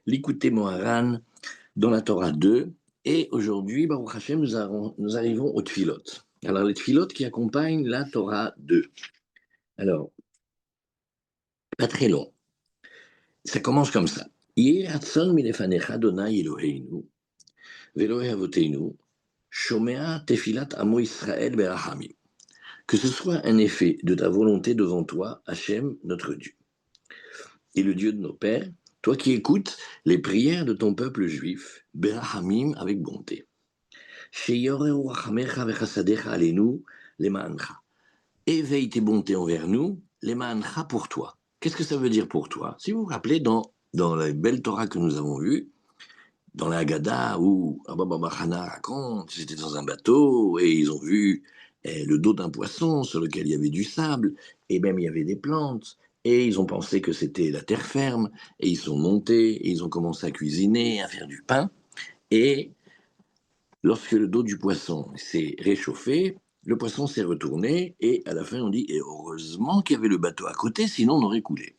l'écouter Moharan dans la Torah 2. Et aujourd'hui, Baruch Hashem, nous arrivons aux Tfilot. Alors, les Tfilot qui accompagnent la Torah 2. Alors, pas très long. Ça commence comme ça. Yeh Hatson milefanecha Adonai Eloheinu, ve'Elohei Avoteinu, shomea tefilat amo Israël berachamim. Que ce soit un effet de ta volonté devant toi, Hachem, notre Dieu, et le Dieu de nos pères, toi qui écoutes les prières de ton peuple juif, berachamim, avec bonté. Sheyoreu rachamecha vechasadecha alenu lemancha. Éveille tes bontés envers nous, lemancha, pour toi. Qu'est-ce que ça veut dire pour toi? Si vous vous rappelez, dans la belle Torah que nous avons vue, dans la Haggadah où Abba Baba Hana raconte, ils étaient dans un bateau et ils ont vu le dos d'un poisson sur lequel il y avait du sable et même il y avait des plantes et ils ont pensé que c'était la terre ferme et ils sont montés et ils ont commencé à cuisiner, à faire du pain et lorsque le dos du poisson s'est réchauffé, le poisson s'est retourné et à la fin on dit et heureusement qu'il y avait le bateau à côté, sinon on aurait coulé.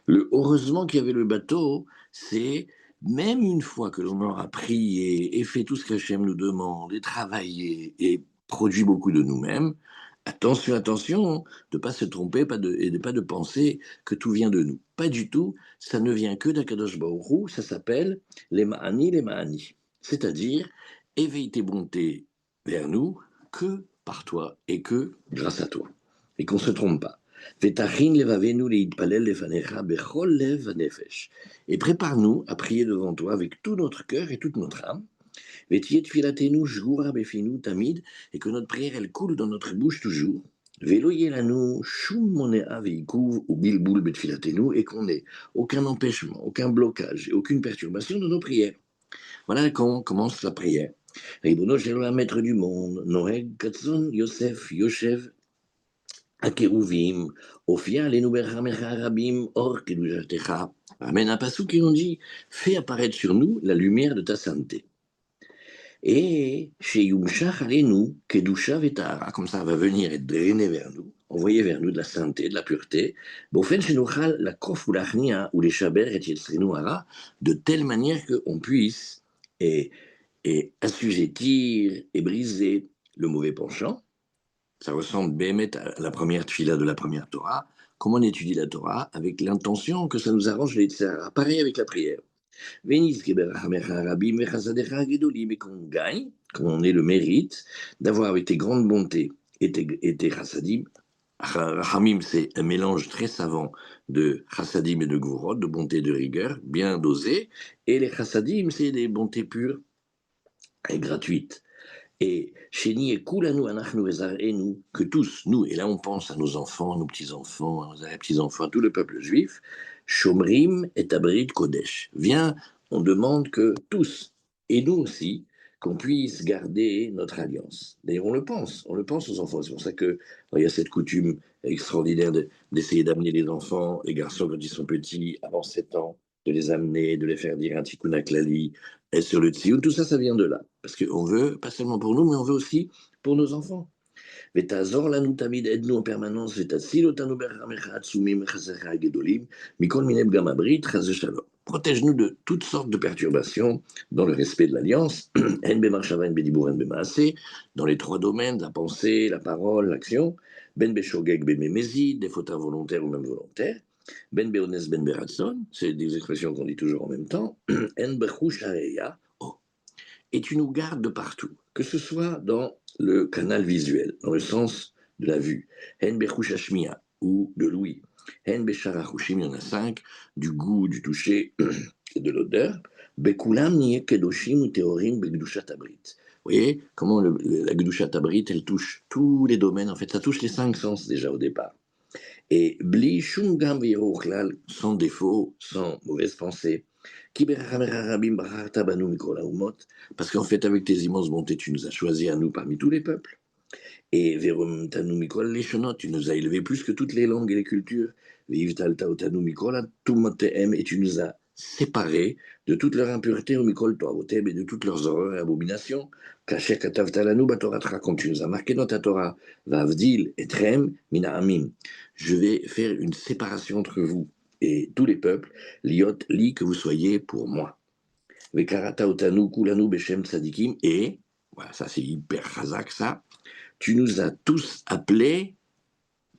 Le heureusement qu'il y avait le bateau, c'est même une fois que l'on aura prié et fait tout ce qu'Hachem nous demande, et travaillé et produit beaucoup de nous-mêmes, attention, attention, de ne pas se tromper et de pas de penser que tout vient de nous. Pas du tout, ça ne vient que d'Akadosh Baruch Hu, ça s'appelle les Ma'ani. C'est-à-dire, éveille tes bontés vers nous que par toi et que grâce à toi. Et qu'on ne se trompe pas. Et prépare-nous à prier devant toi avec tout notre cœur et toute notre âme. Et que notre prière, elle coule dans notre bouche toujours. Et qu'on n'ait aucun empêchement, aucun blocage, aucune perturbation de nos prières. Voilà comment commence la prière. Ribono Shelom, maître du monde, Noeg Katson Yosef Yoshev Akeruvim, Ophia, les Nouberhamecha Rabim, Or Kedushatecha. Amen. Un passou qui nous dit fais apparaître sur nous la lumière de ta sainteté. Et chez Yumshach Alenu, Kedusha Vetara, comme ça va venir et drainer vers nous, envoyer vers nous de la sainteté, de la pureté. Bofen Shenochal, la Kof ou l'Achnia, ou les Shaber et Yetzrenu Hara, de telle manière qu'on puisse et assujettir et briser le mauvais penchant. Ça ressemble bémet à la première tfila de la première Torah. Comment on étudie la Torah? Avec l'intention que ça nous arrange les tzara. Pareil avec la prière. Mais qu'on gagne, qu'on ait le mérite d'avoir avec tes grandes bontés et tes chassadim. Rachamim, c'est un mélange très savant de chassadim et de gvurot, de bonté et de rigueur, bien dosé. Et les chassadim, c'est des bontés pures et gratuites. Et Chéni et Koulanu Anachnu Ezarenu, que tous, nous, et là on pense à nos enfants, nos petits-enfants, à nos petits-enfants, tout le peuple juif, Shomrim et Abrit Kodesh. Viens, on demande que tous, et nous aussi, qu'on puisse garder notre alliance. D'ailleurs, on le pense aux enfants. C'est pour ça qu'il y a cette coutume extraordinaire d'essayer d'amener les enfants, les garçons quand ils sont petits, avant 7 ans, de les amener, de les faire dire un tikkun klali, et sur le tsioun, tout ça, ça vient de là. Parce qu'on veut, pas seulement pour nous, mais on veut aussi pour nos enfants. ותעזור לנו תמיד, עדנו בפרמננס, ותציל אותנו ברחמך העצומים וחסדיך הגדולים, מכל מיני פגם הברית, חס ושלום. Protège-nous de toutes sortes de perturbations dans le respect de l'alliance, en bemarshava, en bedibour, en bemaasé, dans les 3 domaines, la pensée, la parole, l'action, ben beshogeg, ben bemezid, des fautes involontaires ou même volontaires, ben beones, ben beratson, c'est des expressions qu'on dit toujours en même temps, en bechush hareya, oh, et tu nous gardes de partout, que ce soit dans le canal visuel, dans le sens de la vue, hen bechushashmia, ou de l'ouïe, hen besharachushim, il y en a 5, du goût, du toucher et de l'odeur, bekulam niye kedoshim ou teorim begdushat abrit. Vous voyez comment la Gdushat Abrit, elle touche tous les domaines, en fait, ça touche les 5 sens déjà au départ. Et bli shum gam v'yirochlal, sans défaut, sans mauvaise pensée, parce qu'en fait, avec tes immenses bontés, tu nous as choisis à nous parmi tous les peuples. Et tu nous as élevés plus que toutes les langues et les cultures. Et tu nous as séparés de toute leur impureté et de toutes leurs horreurs et abominations. Comme tu nous as marqué dans ta Torah, je vais faire une séparation entre vous et tous les peuples, liot, li, que vous soyez pour moi. Vekarata otanu kulanu beshem tzadikim, et, voilà, ça c'est hyper chazak ça, tu nous as tous appelés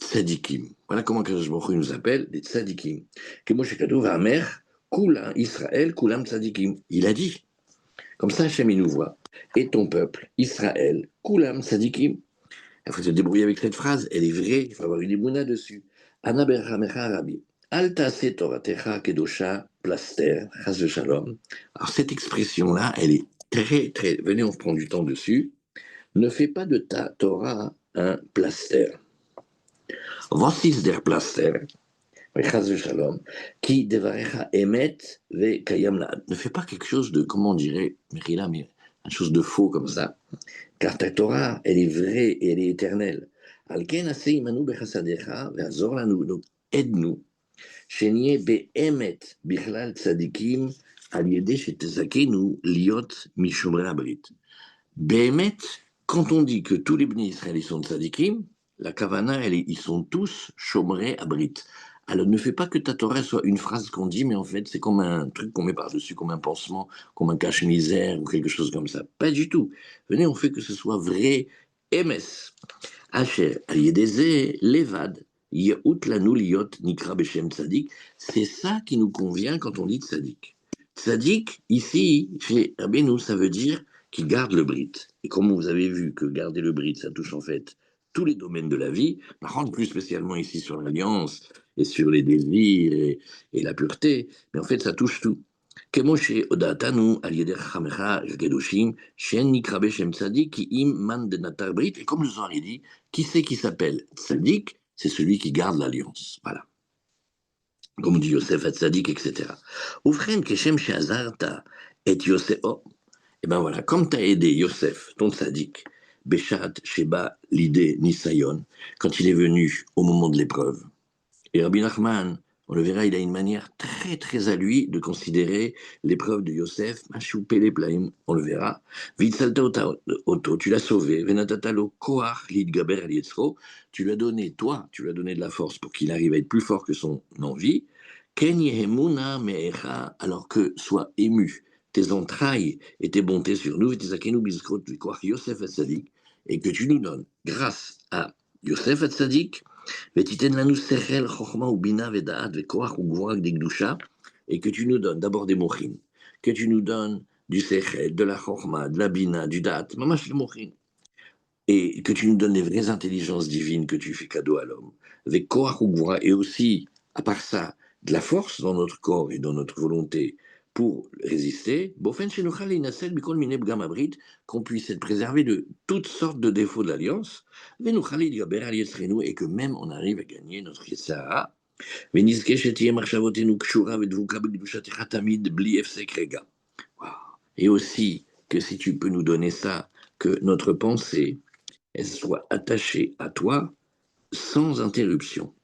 tzadikim. Voilà comment Kadosh Baruch Hu nous appelle des tzadikim. Que Moshe Kadov va mère, kula Israël, kulam tzadikim. Il a dit. Comme ça, Hachem, il nous voit. Et ton peuple, Israël, kulam tzadikim. Il faut se débrouiller avec cette phrase. Elle est vraie. Il faut avoir une émouna dessus. Ana berchamecha rabbi. Al ta'aseh toratecha kedosha plaster, chas de shalom. Alors, cette expression-là, elle est très, très. Venez, on prend du temps dessus. Ne fais pas de ta Torah un plaster. Was ist der Plaster? Chas de shalom. Qui devarecha emet ve kayam la. Ne fais pas quelque chose de, comment on dirait, Mechila, mais une chose de faux comme ça. Car ta Torah, elle est vraie et elle est éternelle. Alken ase imanu bechasadecha ve'azor lanu. Donc, aide-nous. Shenye be'emet bichlal tzadikim al yede shetezakenu liot mishomrei abrit. Be'emet, quand on dit que tous les bénis Israël sont tzadikim, la kavana, ils sont tous shomrei abrit. Alors ne fais pas que ta Torah soit une phrase qu'on dit, mais en fait c'est comme un truc qu'on met par-dessus, comme un pansement, comme un cache-misère ou quelque chose comme ça. Pas du tout. Venez, on fait que ce soit vrai. Emes. Asher, Aliedeze, Levad, Yehout lanu liot nikra beshem tzadik. C'est ça qui nous convient quand on dit tzadik. Tzadik, ici, chez Rabbeinu, ça veut dire qui garde le brit. Et comme vous avez vu que garder le brit, ça touche en fait tous les domaines de la vie, par contre plus spécialement ici sur l'alliance et sur les désirs et la pureté, mais en fait ça touche tout. כמו שהודעתנו על ידי חכמיך הקדושים, שאין נקרא בשם צדיק כי אם מאן דנטר ברית, et comme le Zohar dit, qui c'est qui s'appelle Tzadik? C'est celui qui garde l'alliance. Voilà. Comme dit Yosef Tzadik, etc. Oufren keshem she'azarta et Yosef. Oh, et ben voilà, comme tu as aidé Yosef, ton Tzadik, Beshat Sheba l'idée Nisayon, quand il est venu au moment de l'épreuve. Et Rabbi Nachman, on le verra, il a une manière très très à lui de considérer l'épreuve de Yosef, Mashoupele Plaim, on le verra. Vitsalta Oto, tu l'as sauvé, Venatatalo Koach Lidgaber Elietzro, tu lui as donné, toi, tu lui as donné de la force pour qu'il arrive à être plus fort que son envie. Ken Yehemuna Me'echa, alors que sois ému tes entrailles et tes bontés sur nous, Vitizakenu Bizkrot Vikoach Yosef Atzadik, et que tu nous donnes, grâce à Yosef Atzadik, ותיתן לנו שכל, חוכמה ובינה ודעת וכוח וגבורה דקדושה, et que tu nous donnes d'abord des mochin, que tu nous donnes du sechel, de la chokma, de la bina, du dat, mamash le mochin, et que tu nous donnes les vraies intelligences divines que tu fais cadeau à l'homme, avec koach ugvura, et aussi, à part ça, de la force dans notre corps et dans notre volonté pour résister, qu'on puisse être préservé de toutes sortes de défauts de l'alliance, et que même on arrive à gagner notre Yetzara, et aussi que si tu peux nous donner ça, que notre pensée elle soit attachée à toi sans interruption.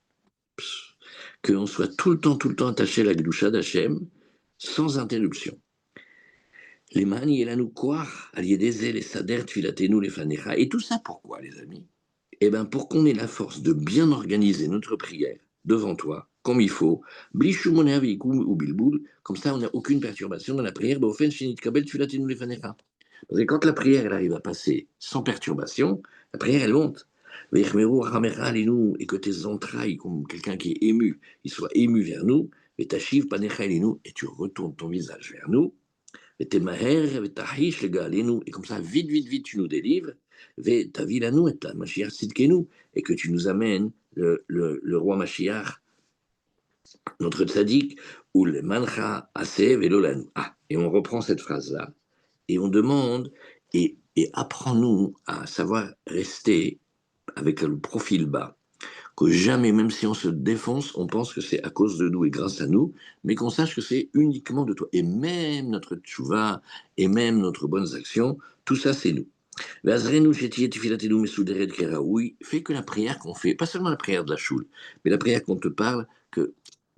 Qu'on soit tout le temps attaché à la Gdusha d'Hachem sans interruption. Les mani et la nous koach, aliédézé, les sader, tfilatenu, les fanecha. Et tout ça pourquoi, les amis? Eh bien, pour qu'on ait la force de bien organiser notre prière devant toi, comme il faut, ou bilboul, comme ça on n'a aucune perturbation dans la prière, parce que quand la prière elle arrive à passer sans perturbation, la prière elle monte. Et que tes entrailles, comme quelqu'un qui est ému, il soit ému vers nous, et tu retournes ton visage vers nous, et comme ça, vite, tu nous délivres, et que tu nous amènes le roi Mashiach, notre tzaddik, ou le mancha asev elolanu. Ah, et on reprend cette phrase-là, et on demande, et apprends-nous à savoir rester avec le profil bas, que jamais, même si on se défonce, on pense que c'est à cause de nous et grâce à nous, mais qu'on sache que c'est uniquement de toi. Et même notre tchouva, et même notre bonnes actions, tout ça c'est nous. Fais que la prière qu'on fait, pas seulement la prière de la choule, mais la prière qu'on te parle, qu'on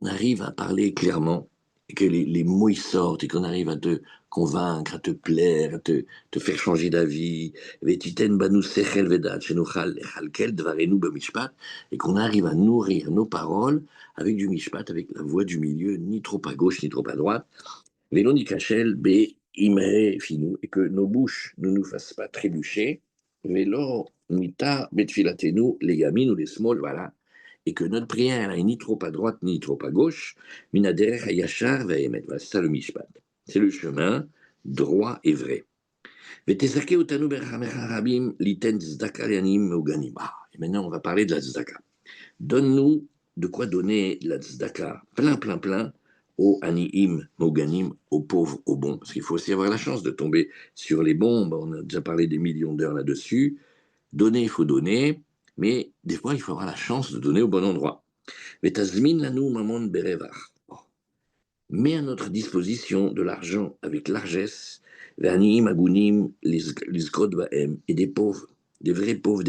arrive à parler clairement, et que les mots ils sortent, et qu'on arrive à te convaincre, à te plaire, à te faire changer d'avis, ותיתן בנו שכל ודעת, שנוכל לכלכל דברינו במשפט, et qu'on arrive à nourrir nos paroles avec du mishpat, avec la voix du milieu, ni trop à gauche, ni trop à droite, Vélo Nikachel, B, Imre, Finou, et que nos bouches ne nous fassent pas trébucher, Vélo Nita, Betfilatenu, les gamines ou les small, voilà, et que notre prière n'est ni trop à droite ni trop à gauche, Minader Hayashar va émettre. Voilà, c'est ça le Mishpat. C'est le chemin droit et vrai. Vetesake utanu berhamecha rabim liten tzedaka yanim uganim. Et maintenant, on va parler de la tzedaka. Donne-nous de quoi donner la tzedaka, plein, plein, plein, aux aniim, moganim, aux pauvres, aux bons. Parce qu'il faut aussi avoir la chance de tomber sur les bons. On a déjà parlé des millions d'heures là-dessus. Donner, il faut donner, mais des fois, il faut avoir la chance de donner au bon endroit. Vetazmin lanu mamon berevar. Mets à notre disposition de l'argent avec largesse, l'aniim agunim, les grod baem, et des pauvres, des vrais pauvres,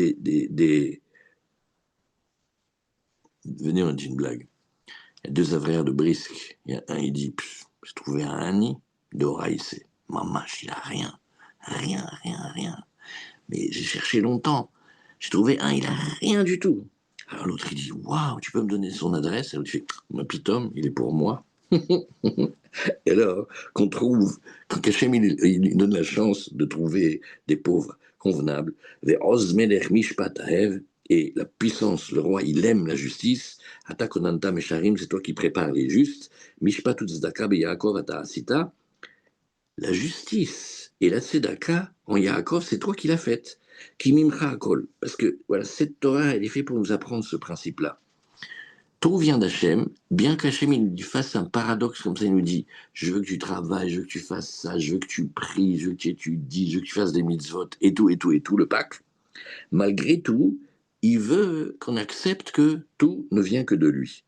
Venez, on dit une blague. Il y a deux avraires de brisque. Il y a un, il dit, j'ai trouvé un Annie d'Oraïsé. Mamache, il a rien. Rien, rien, rien. Mais j'ai cherché longtemps. J'ai trouvé un, il a rien du tout. Alors l'autre, il dit, waouh, tu peux me donner son adresse? Et l'autre fait, ma pitom, il est pour moi. Et alors, qu'on trouve, quand Kachem il donne la chance de trouver des pauvres convenables, et la puissance, le roi, il aime la justice, Atakonanta Mesharim, c'est toi qui prépares les justes, Mishpat Tzedaka Yaakov Ata Asita, la justice et la tzedaka en Yaakov, c'est toi qui l'as faite. Kimimcha Akol, parce que voilà, cette Torah, elle est faite pour nous apprendre ce principe-là. Tout vient d'Hachem, bien qu'Hachem il fasse un paradoxe comme ça, il nous dit je veux que tu travailles, je veux que tu fasses ça, je veux que tu pries, je veux que tu étudies, je veux que tu fasses des mitzvot, et tout, et tout, et tout, le Pâques. Malgré tout, il veut qu'on accepte que tout ne vient que de lui.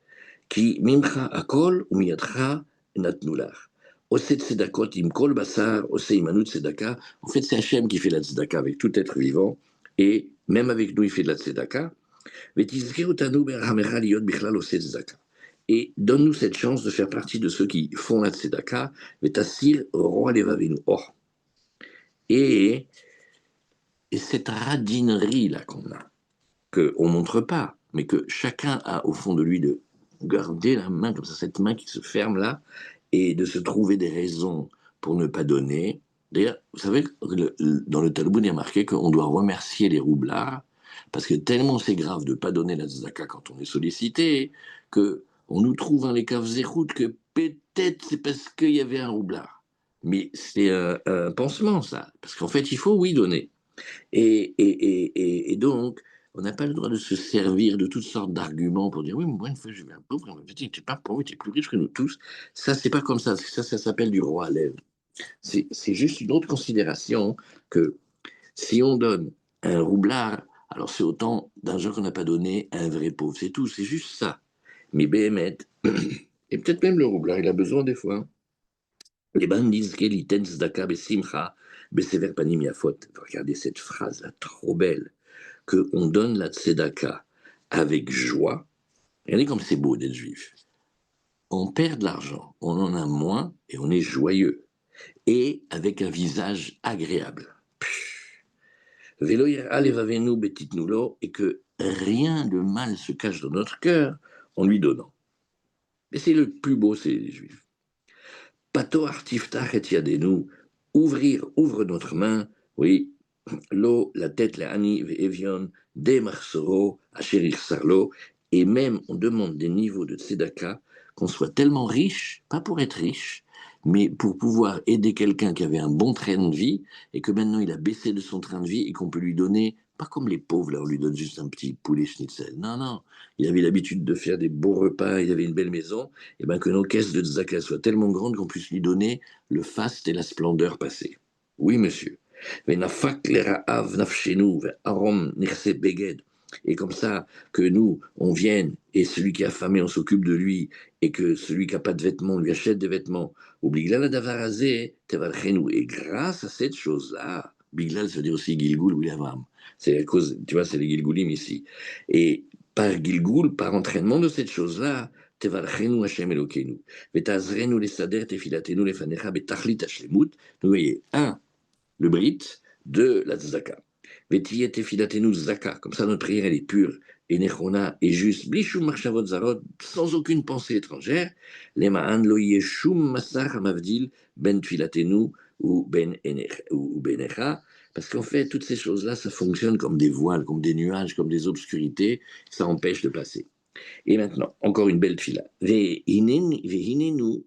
Qui mimcha akol ou miyatra natnular. Ose tzedakot im kol basar, ose imanu tzedaka. En fait, c'est Hachem qui fait la tzedaka avec tout être vivant, et même avec nous, il fait de la tzedaka. Et donne-nous cette chance de faire partie de ceux qui font la tzedaka. Oh. Et cette radinerie-là qu'on a, qu'on ne montre pas, mais que chacun a au fond de lui de garder la main comme ça, cette main qui se ferme là, et de se trouver des raisons pour ne pas donner. D'ailleurs, vous savez, dans le Talmud, il y a marqué qu'on doit remercier les roublards, parce que tellement c'est grave de ne pas donner la tzedaka quand on est sollicité, qu'on nous trouve dans les caves zéroutes que peut-être c'est parce qu'il y avait un roublard. Mais c'est un pansement, ça. Parce qu'en fait, il faut, oui, donner. Et donc, on n'a pas le droit de se servir de toutes sortes d'arguments pour dire oui, moi, une fois, je vais un pauvre, tu n'es pas pauvre, tu es plus riche que nous tous. Ça, c'est pas comme ça. Ça s'appelle du roi à lèvres. C'est juste une autre considération que si on donne un roublard, alors c'est autant d'argent qu'on n'a pas donné à un vrai pauvre. C'est tout, c'est juste ça. Mais Béhémet, et peut-être même le roublard, il a besoin des fois. Les bandes disent qu'Eliten Zdaka Besimcha Besever Panim Yafot. Regardez cette phrase-là, trop belle. Qu'on donne la tzedaka avec joie. Regardez comme c'est beau d'être juif. On perd de l'argent, on en a moins et on est joyeux. Et avec un visage agréable. Et que rien de mal se cache dans notre cœur en lui donnant. Et c'est le plus beau, c'est les juifs. Pato artiftach et yadenu, ouvre notre main, oui, l'eau, la tête, la ani, ve'evion, des marsoro, achérir sarlo, et même on demande des niveaux de tzedaka, qu'on soit tellement riche, pas pour être riche, mais pour pouvoir aider quelqu'un qui avait un bon train de vie, et que maintenant il a baissé de son train de vie, et qu'on peut lui donner, pas comme les pauvres, là, on lui donne juste un petit poulet schnitzel. Non, non, il avait l'habitude de faire des beaux repas, il avait une belle maison, et bien que nos caisses de tzedaka soient tellement grandes qu'on puisse lui donner le faste et la splendeur passée. Oui, monsieur. Et comme ça, que nous, on vienne, et celui qui a famé, on s'occupe de lui, et que celui qui n'a pas de vêtements, on lui achète des vêtements. Et grâce à cette chose-là, Biglal, ça veut dire aussi Gilgul ou Yavam. C'est à cause, tu vois, c'est les Gilgulim ici. Et par Gilgul, par entraînement de cette chose-là, תברכנו השם אלוקינו, ותעזרנו לסדר תפילתנו לפניך בתכלית השלמות. Vous voyez, un, le brit, deux, la tzedaka. Vetiye tefilatenu zaka, comme ça notre prière elle est pure, et nechona est juste, blishum marchavot zarot, sans aucune pensée étrangère, lema'an lo yeshum masar mavdil ben tfilatenu ou ben enecha, parce qu'en fait toutes ces choses-là ça fonctionne comme des voiles, comme des nuages, comme des obscurités, ça empêche de passer. Et maintenant, encore une belle tfila. Vehinenu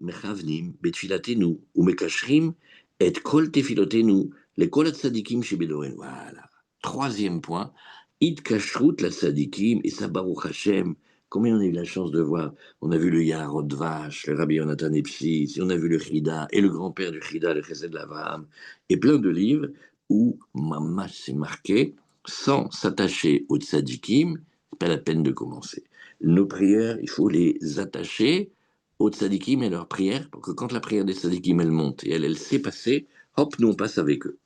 mechavnim betfilatenu ou mekashrim et kol tefilotenu les kol tzadikim shebedoren. Voilà. Troisième point, Id Kashrut la Tzadikim, et ça Baruch Hashem, combien on a eu la chance de voir, on a vu le Yaharot Vash, le Rabbi Yonatan Epsis, on a vu le Chida, et le grand-père du Chida, le Chesed Avraham, et plein de livres où Mamash s'est marqué, sans s'attacher aux Tzadikim, pas la peine de commencer. Nos prières, il faut les attacher aux Tzadikim et leurs prières, pour que quand la prière des Tzadikim, elle monte, et elle sait passer, hop, nous on passe avec eux.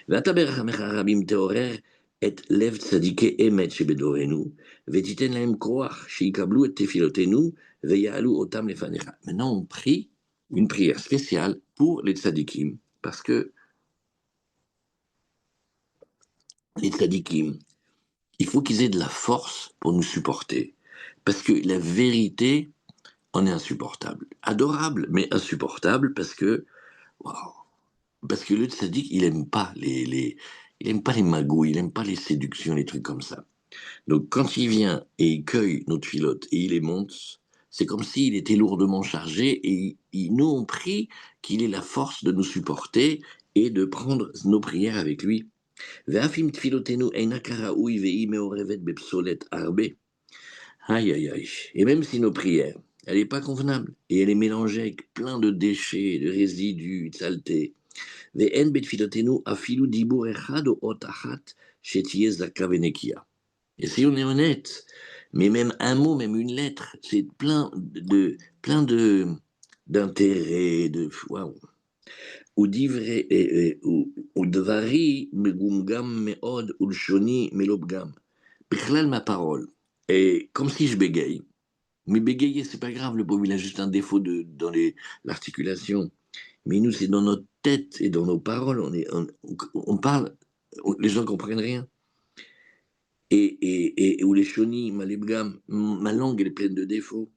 ואתה ברחמך הרבים תעורר את לב צדיקי אמת שבדורנו, ותיתן להם כוח שיקבלו את תפילותינו ויעלו אותם לפניך. Maintenant, on prie une prière spéciale pour les tzadikim, parce que les tzadikim, il faut qu'ils aient de la force pour nous supporter, parce que la vérité en est insupportable. Adorable, mais insupportable, parce que, waouh, parce que le tzaddik, il aime pas il aime pas les magouilles, il aime pas les séductions, les trucs comme ça. Donc quand il vient et il cueille nos filotes et il les monte, c'est comme s'il était lourdement chargé et nous on prie qu'il ait la force de nous supporter et de prendre nos prières avec lui. Ve'afim tfilotenu eina karaoui ve'i meorevet bepsolet arbe. Aïe aïe aïe. Et même si nos prières, elle n'est pas convenable et elle est mélangée avec plein de déchets, de résidus, de saletés. ואין בתפילתנו אפילו דיבור אחד או אות אחת שתהיה זכה ונקייה. Et si on est honnête, mais même un mot, même une lettre, c'est plein d'intérêt, de waouh. ודברי מגומגם מאוד ולשוני מלא פגם. בכלל ma parole. Et comme si je bégaye. Mais bégayer, c'est pas grave, le pauvre, il a juste un défaut dans l'articulation. Mais nous, c'est dans notre tête et dans nos paroles, on parle, les gens comprennent rien. Et où les shoni, ma langue, elle est pleine de défauts.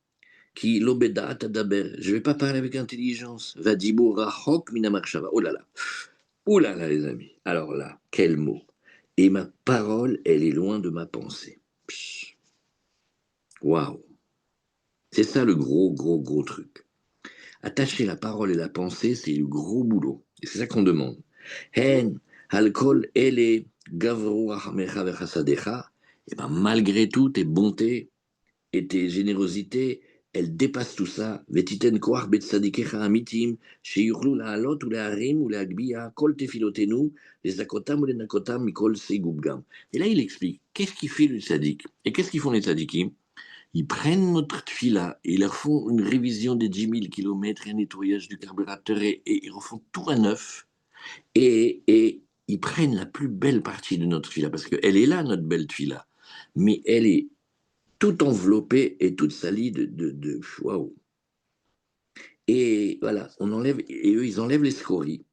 Qui l'obeda tadaber, je vais pas parler avec intelligence. Vadibo rachok minamarshava. Oh là là, les amis. Alors là, quel mot. Et ma parole, elle est loin de ma pensée. Waouh. C'est ça le gros truc. Attacher la parole et la pensée, c'est le gros boulot. Et c'est ça qu'on demande. Hen, halkol, ele, gavru achamecha vechasadecha. Et ben malgré tout, tes bontés et tes générosités, elles dépassent tout ça. Vetiten koach betsadikecha amitim, sheyuchlu la'alot ou la'arim ou la'agbiya, kol tefilotenu, les akotam ou les nakotam, mikol seigubgam. Et là, il explique, qu'est-ce qui fait le tzadik? Et qu'est-ce qu'ils font les tzadikim? Ils prennent notre tfila et ils leur font une révision des 10 000 kilomètres et un nettoyage du carburateur et ils refont tout à neuf. Et ils prennent la plus belle partie de notre tfila parce qu'elle est là, notre belle tfila. Mais elle est toute enveloppée et toute salie de waouh. Et voilà, on enlève, et eux, ils enlèvent les scories.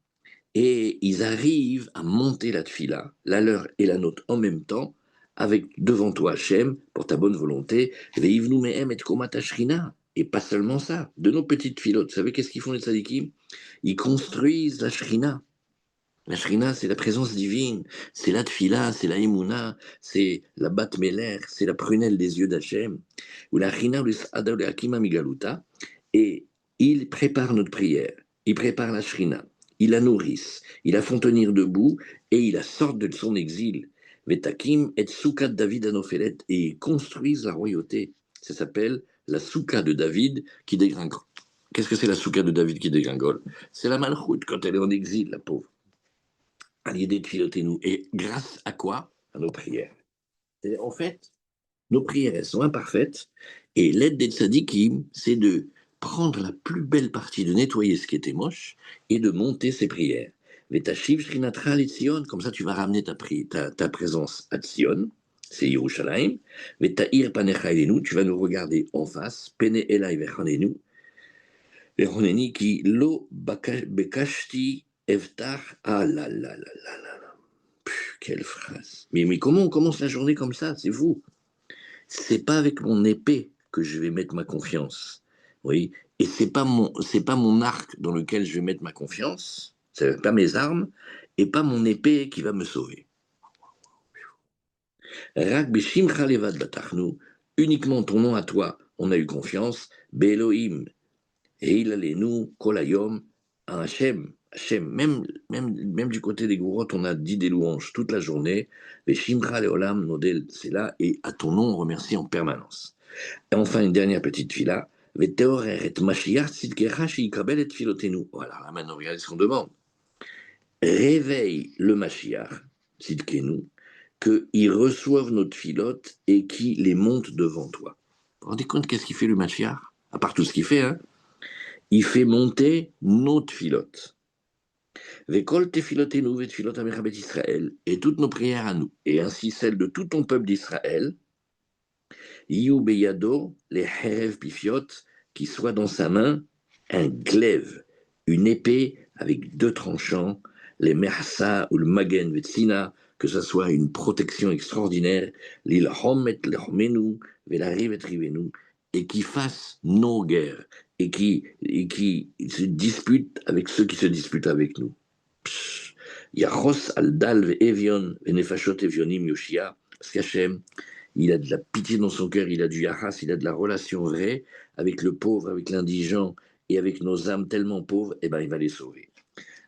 Et ils arrivent à monter la tfila, la leur et la nôtre en même temps, avec devant toi Hachem, pour ta bonne volonté, ve'ivnu mehem et komat ashrina. Et pas seulement ça, de nos petites filotes. Vous savez qu'est-ce qu'ils font les tzadikim? Ils construisent la shrina. La shrina, c'est la présence divine, c'est la tfila, c'est la imuna, c'est la bat meler, c'est la prunelle des yeux d'Hachem. Ou la shrina, le akima migaluta. Et ils préparent notre prière, ils préparent la shrina. Ils la nourrissent, ils la font tenir debout et ils la sortent de son exil. Vetakim et souka de David Anophelet et ils construisent la royauté. Ça s'appelle la souka de David qui dégringole. Qu'est-ce que c'est la souka de David qui dégringole? C'est la malchoute quand elle est en exil, la pauvre. À l'idée de filoter nous. Et grâce à quoi? À nos prières. Et en fait, nos prières, elles sont imparfaites et l'aide des tzadikim, c'est de prendre la plus belle partie, de nettoyer ce qui était moche et de monter ses prières. Vetashiv shrinatra le Tzion, comme ça tu vas ramener ta présence à Tzion. c'est Yerushalayim, Veta'ir panecha elenu, tu vas nous regarder en face, Pene elai vechanenu, vechaneni ki lo bekashti evtar, ah là là là là là là, quelle phrase. Mais comment on commence la journée comme ça, c'est fou. C'est pas avec mon épée que je vais mettre ma confiance, oui, et c'est pas mon arc dans lequel je vais mettre ma confiance, c'est pas mes armes, et pas mon épée qui va me sauver. Rak b'shimcha levad batachnu, uniquement ton nom à toi, on a eu confiance. Be'Elohim, Heil alenu kol hayom, à Hachem. Hachem, même du côté des gourottes, on a dit des louanges toute la journée. B'shimcha leolam nodel, c'est là, et à ton nom, on remercie en permanence. Et enfin, une dernière petite fila. Ve'teorer et Mashiach tzidkecha sheikabel et filotenu. Voilà, là maintenant, regardez ce qu'on demande. Réveille le Mashiach, tzidkenu, qu'ils reçoivent notre filote et qui les monte devant toi. Vous vous rendez compte qu'est-ce qu'il fait le Mashiach? À part tout ce qu'il fait, hein, il fait monter notre filote. Vekol tefilotenu vetfilot amecha bet Israël, et toutes nos prières à nous, et ainsi celles de tout ton peuple d'Israël, Yu beyado, les herev pifiot, qui soit dans sa main un glaive, une épée avec deux tranchants, les mersa ou le magen vetsina, que ce soit une protection extraordinaire, l'ilhom et l'homenu, velariv et rivenu, et qui fasse nos guerres, et qui se dispute avec ceux qui se disputent avec nous. Yachos al dal ve evion, venefashot evionim yoshia, parce qu'Hachem, il a de la pitié dans son cœur, il a du yahas, il a de la relation vraie avec le pauvre, avec l'indigent et avec nos âmes tellement pauvres, et ben il va les sauver.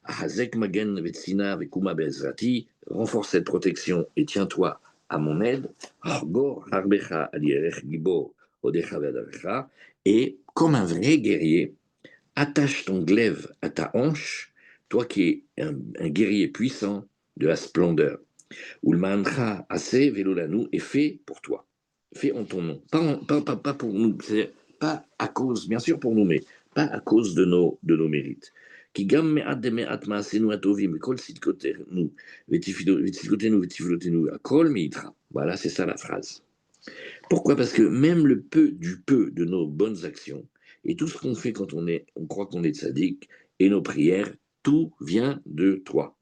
Ahazek magen vetsina vekuma bezrati, renforce cette protection et tiens-toi à mon aide. Harbor harbecha alierech gibor odecha vedavecha, et comme un vrai guerrier, attache ton glaive à ta hanche, toi qui es un guerrier puissant de la splendeur. Ou le mantra assez velolanu est fait pour toi, fait en ton nom, pas pour nous, c'est-à-dire pas à cause, bien sûr pour nous, mais pas à cause de nos mérites. Qui gam me'at de me'at ma'asenu atovim, kol sitkotenu, vetifilotenu, akol me'itra. Voilà, c'est ça la phrase. Pourquoi? Parce que même le peu du peu de nos bonnes actions, et tout ce qu'on fait quand on croit qu'on est tzaddik, et nos prières, tout vient de toi.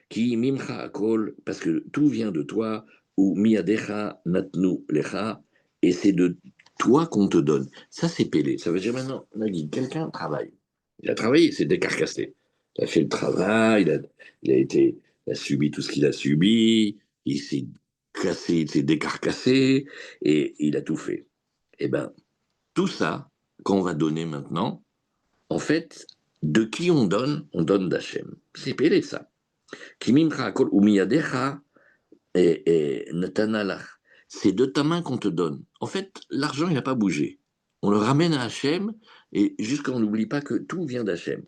Qui mimcha akol, parce que tout vient de toi, ou miadecha natnu lecha, et c'est de toi qu'on te donne. Ça, c'est pélé. Ça veut dire maintenant, on a dit, quelqu'un travaille. Il a travaillé, il s'est décarcassé. Il a fait le travail, il a subi tout ce qu'il a subi, il s'est cassé, il s'est décarcassé, et il a tout fait. Eh bien, tout ça, qu'on va donner maintenant, en fait, de qui on donne d'Hachem. C'est pélé, ça. C'est de ta main qu'on te donne. En fait, l'argent, il n'a pas bougé. On le ramène à Hachem, et jusqu'à on n'oublie pas que tout vient d'Hachem.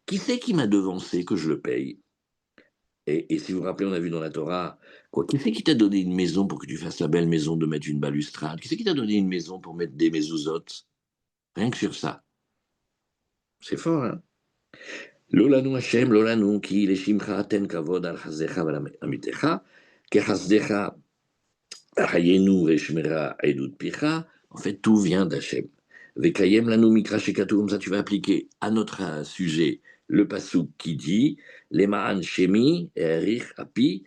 Qui c'est qui m'a devancé que je le paye? Et si vous vous rappelez, on a vu dans la Torah, quoi, qui c'est qui t'a donné une maison pour que tu fasses la belle maison de mettre une balustrade? Qui c'est qui t'a donné une maison pour mettre des mezuzot? Rien que sur ça. C'est fort, hein? Lolanu Hashem, Lolanu, ki leshimcha ten kavod al chazdecha amitecha, ke chazdecha hayenu veshmera edut picha. En fait, tout vient d'Hachem. Vekayem lanu mikra shekatu, comme ça tu vas appliquer à notre sujet le passouk qui dit Lemaan shemi erich api,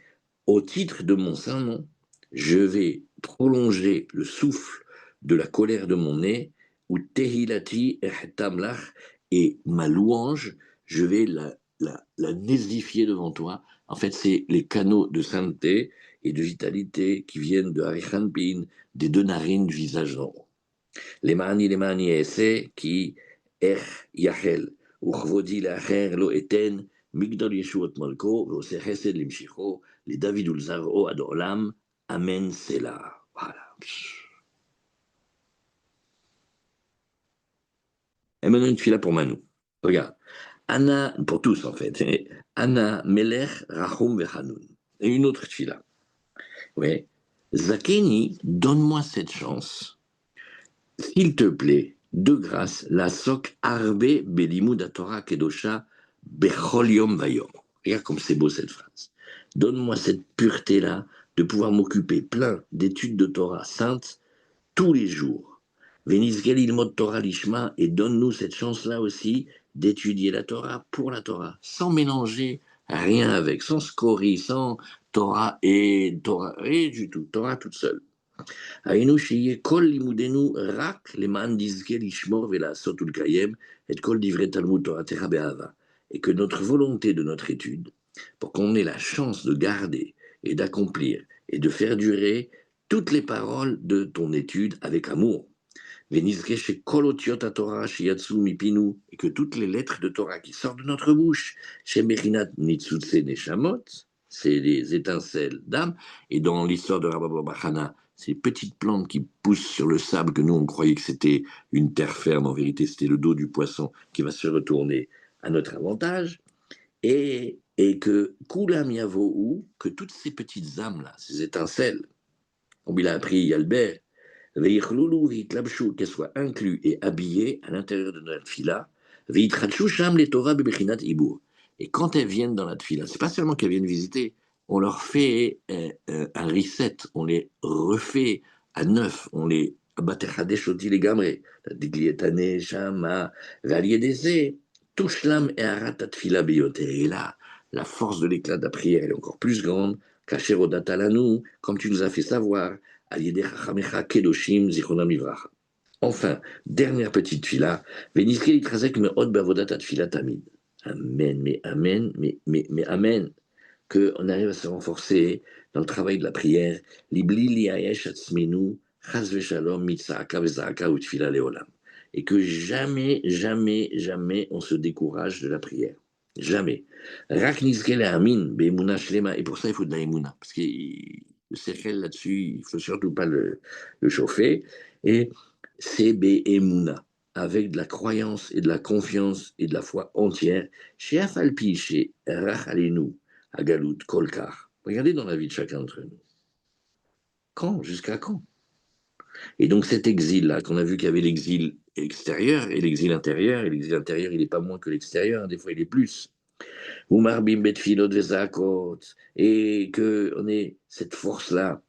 au titre de mon saint nom, je vais prolonger le souffle de la colère de mon nez, ou tehilati tamlach, et ma louange, je vais la nésifier devant toi. En fait, c'est les canaux de sainteté et de vitalité qui viennent de Harichanpin, des deux narines du visage d'en haut. Les mani esse qui er yachel, ou chvodi lacher lo eten, migdol yeshuot malko, veose chesed limshicho, les David ulzaro ad olam, amen selah. Voilà. Et maintenant une fila pour Manu. Regarde. Anna, pour tous en fait. Anna Melech Rachum Vechanun. Et une autre fila. Oui. Zakeni, donne-moi cette chance, s'il te plaît, de grâce, la sok arbe belimud Torah kedosha bechol yom vayom. Regarde comme c'est beau cette phrase. Donne-moi cette pureté-là de pouvoir m'occuper plein d'études de Torah sainte tous les jours. Venizgel ilmod Torah lishma, et donne-nous cette chance-là aussi d'étudier la Torah pour la Torah, sans mélanger rien avec, sans scorie, sans Torah, rien du tout, Torah toute seule. היינו שיהיה כל לימודנו רק למען נזכה לשמור ולעשות ולקיים את כל דברי תלמוד תורתך באהבה. Et que notre volonté de notre étude, pour qu'on ait la chance de garder et d'accomplir et de faire durer toutes les paroles de ton étude avec amour. ונזכה שכל אותיות התורה שיצאו מפינו, et que toutes les lettres de Torah qui sortent de notre bouche, שמכינת ניצוצי נשמות, c'est des étincelles d'âme, et dans l'histoire de Rabbi Bachana, ces petites plantes qui poussent sur le sable, que nous on croyait que c'était une terre ferme, en vérité c'était le dos du poisson qui va se retourner à notre avantage, et que Kulam Yavohu, que toutes ces petites âmes-là, ces étincelles, comme il a appris Yalbert, Veichlulu veitlabshu, qu'elles soient inclus et habillées à l'intérieur de notre tfila, veitratshu sham letova bebechinat ibur. Et quand elles viennent dans la tfila, c'est pas seulement qu'elles viennent visiter, on leur fait un reset, on les refait à neuf, on les batechadeshoti les gamre, diglietane shama, valiedese, tushlam et arata tfila biyoter. Et là, la force de l'éclat de la prière elle est encore plus grande, kacherodatalanu, comme tu nous as fait savoir. Enfin, dernière petite fila, Amen, mais Amen, qu'on arrive à se renforcer dans le travail de la prière, et que jamais, jamais, jamais on se décourage de la prière. Jamais. Et pour ça, il faut de la émouna, parce que le sechel là-dessus, il ne faut surtout pas le chauffer. Et c'est Béhémouna, avec de la croyance et de la confiance et de la foi entière. Chez Afalpi, chez Rachalenu, Agalout, Kolkar. Regardez dans la vie de chacun d'entre nous. Quand? Jusqu'à quand? Et donc cet exil-là, qu'on a vu qu'il y avait l'exil extérieur et l'exil intérieur, et l'exil intérieur, il n'est pas moins que l'extérieur, des fois il est plus. Et qu'on ait cette force-là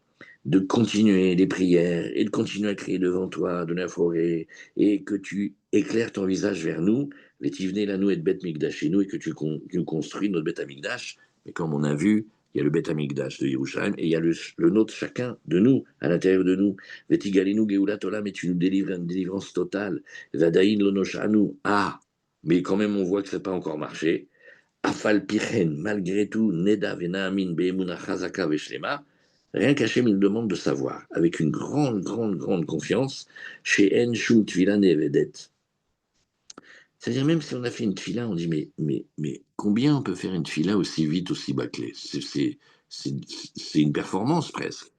de continuer les prières et de continuer à crier devant toi de la forêt, et que tu éclaires ton visage vers nous, et que tu construis notre Bet Amikdash. Mais comme on a vu, il y a le Bet Amikdash de Yerushalayim et il y a le nôtre chacun de nous, à l'intérieur de nous. Vetigalinu Geulat Olam, et tu nous délivres une délivrance totale. Vadaïn Lonoshanu. Ah, mais quand même on voit que ça n'a pas encore marché. Afal Pichen, malgré tout, Neda Venamin Beemuna Chazaka Veshlema. Rien qu'Hachem, il nous demande de savoir, avec une grande, grande, grande confiance, chez En Shum Tvila Nevedet. C'est-à-dire, même si on a fait une tfila, on dit, mais combien on peut faire une tfila aussi vite, aussi bâclée? C'est une performance presque.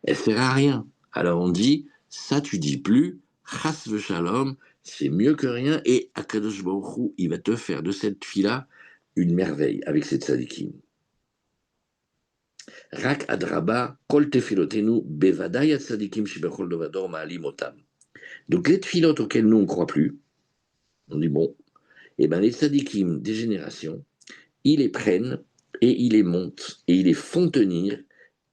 Elle sert à rien. Alors on dit, ça tu dis plus, chas v'shalom, c'est mieux que rien, et Akadosh Baruch Hu, il va te faire de cette tfila une merveille avec cette tzadikim. Rak adraba, kol tefilotenu, bevadai tzadikim shibechol dovador ma'alim otam. Donc les tfilot auxquelles nous on ne croit plus, on dit bon, et ben les tzadikim des générations, ils les prennent et ils les montent et ils les font tenir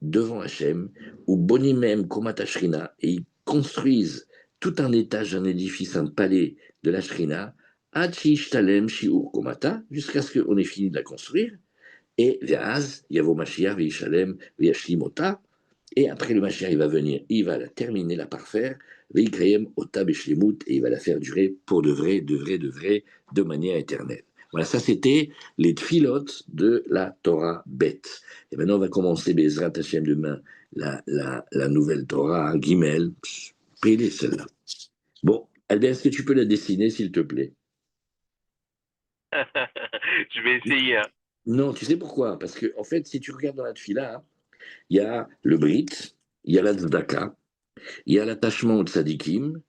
devant Hachem, ou bonimem komata shrina, et ils construisent tout un étage, un édifice, un palais de la shrina, ad shishtalem shiur komata, jusqu'à ce qu'on ait fini de la construire, et Ve'az, Yavo Mashiach, Ve'ishalem, Ve'ashlimota, et après le Mashiach, il va venir, il va la terminer, la parfaire, Ve'ikreem, Ota Beshlemut, et il va la faire durer pour de vrai, de vrai, de vrai, de manière éternelle. Voilà, ça c'était les tfilotes de la Torah bête. Et maintenant on va commencer, Bezrat Hashem, demain, la nouvelle Torah, Gimel, payez celle-là. Bon, Albert, est-ce que tu peux la dessiner, s'il te plaît? Je vais essayer. Hein. Non, tu sais pourquoi? Parce que, en fait, si tu regardes dans la tfila, il y a le Brit, il y a la Tzedaka, il y a l'attachement au Tzadikim,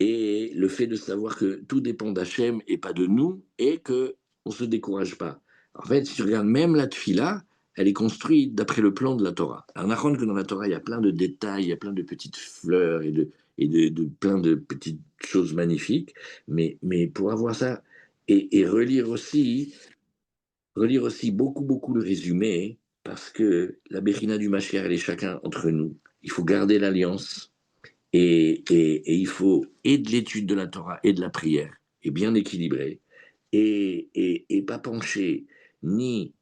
et le fait de savoir que tout dépend d'Hachem et pas de nous, et qu'on ne se décourage pas. En fait, si tu regardes même la tfila, elle est construite d'après le plan de la Torah. Alors, on apprend que dans la Torah, il y a plein de détails, il y a plein de petites fleurs et de plein de petites choses magnifiques, mais pour avoir ça, et relire aussi beaucoup, beaucoup le résumé, parce que la Bechina du Mashiach, elle est chacun entre nous. Il faut garder l'alliance et il faut et de l'étude de la Torah et de la prière, et bien équilibré, et pas pencher ni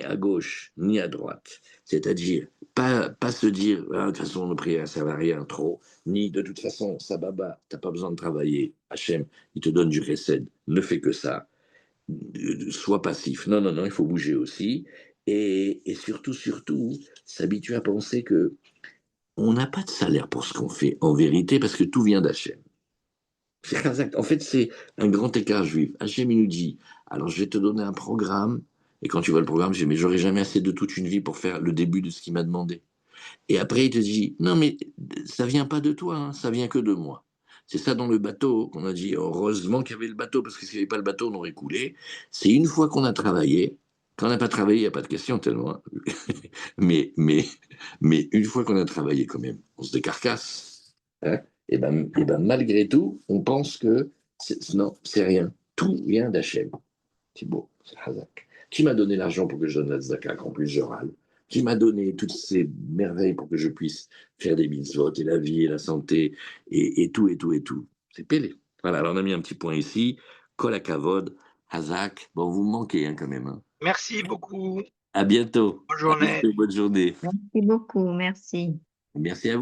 à gauche ni à droite. C'est-à-dire, pas se dire, ah, de toute façon, nos prières, ça va rien trop, ni de toute façon, ça baba, t'as pas besoin de travailler. Hachem, il te donne du chesed, ne fais que ça. Sois passif. Non, non, non, il faut bouger aussi. Et surtout, s'habituer à penser que on n'a pas de salaire pour ce qu'on fait en vérité, parce que tout vient d'Hachem. C'est exact. En fait, c'est un grand écart juif. Hachem, il nous dit, alors je vais te donner un programme, et quand tu vois le programme, je dis, mais j'aurai jamais assez de toute une vie pour faire le début de ce qu'il m'a demandé. Et après, il te dit, non, mais ça vient pas de toi, hein, ça vient que de moi. C'est ça dans le bateau qu'on a dit, heureusement qu'il y avait le bateau, parce que s'il n'y avait pas le bateau, on aurait coulé. C'est une fois qu'on a travaillé, quand on n'a pas travaillé, il n'y a pas de question tellement. Hein. mais, mais une fois qu'on a travaillé quand même, on se décarcasse. Hein, et ben, malgré tout, on pense que non, c'est rien. Tout vient d'Hachem. C'est beau, c'est Hazak. Qui m'a donné l'argent pour que je donne la tzedaka, qu'en plus je râle? Qui m'a donné toutes ces merveilles pour que je puisse faire des mitzvot et la vie et la santé et tout et tout et tout? C'est Pélé. Voilà, alors on a mis un petit point ici. Kol hakavod, Hazak. Bon, vous me manquez hein, quand même. Hein. Merci beaucoup. À bientôt. Bonne À journée. bientôt. Bonne journée. Merci beaucoup, merci. Merci à vous.